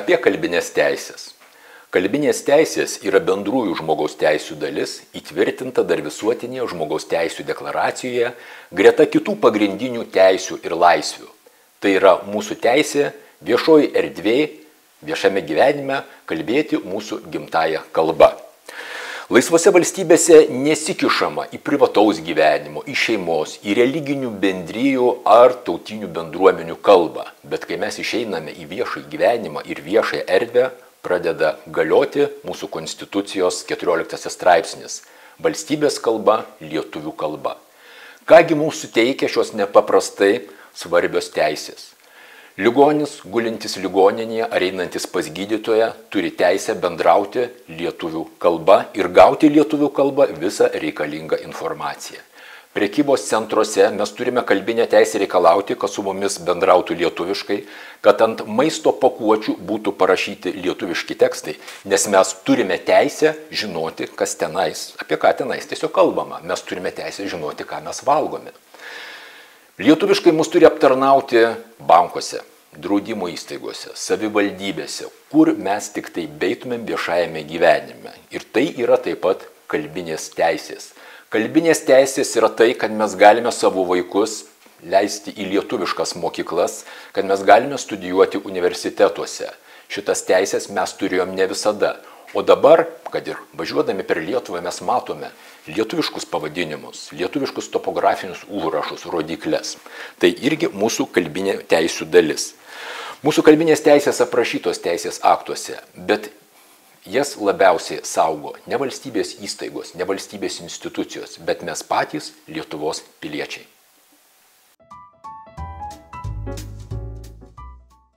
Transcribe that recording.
Apie kalbinės teisės. Kalbinės teisės yra bendrųjų žmogaus teisių dalis, įtvirtinta dar visuotinėje žmogaus teisių deklaracijoje, greta kitų pagrindinių teisių ir laisvių. Tai yra mūsų teisė viešoji erdvėje, viešame gyvenime kalbėti mūsų gimtąją kalbą. Laisvose valstybėse nesikišama į privataus gyvenimo, į šeimos, į religinių bendrijų ar tautinių bendruomenių kalbą, bet kai mes išeiname į viešąjį gyvenimą ir viešąją erdvę, pradeda galioti mūsų konstitucijos 14 straipsnis – valstybės kalba, lietuvių kalba. Kągi mums suteikia šios nepaprastai svarbios teisės? Ligonis, gulintis ligoninėje ar einantis pas gydytoją, turi teisę bendrauti lietuvių kalba ir gauti lietuvių kalba visą reikalingą informaciją. Prekybos centruose mes turime kalbinę teisę reikalauti, kad su mumis bendrautų lietuviškai, kad ant maisto pakuočių būtų parašyti lietuviški tekstai, nes mes turime teisę žinoti, kas tenais, apie ką tenais tiesiog kalbama. Mes turime teisę žinoti, ką mes valgome. Lietuviškai mus turi aptarnauti bankuose, draudimo įstaigose, savivaldybėse, kur mes tik tai beitumėm viešajame gyvenime. Ir tai yra taip pat kalbinės teisės. Kalbinės teisės yra tai, kad mes galime savo vaikus leisti į lietuviškas mokyklas, kad mes galime studijuoti universitetuose. Šitas teisės mes turėjom ne visada. O dabar, kad ir važiuodami per Lietuvą, mes matome lietuviškus pavadinimus, lietuviškus topografinius užrašus, rodykles. Tai irgi mūsų kalbinė teisių dalis. Mūsų kalbinės teisės aprašytos teisės aktuose, bet jas labiausiai saugo ne valstybės įstaigos, ne valstybės institucijos, bet mes patys Lietuvos piliečiai.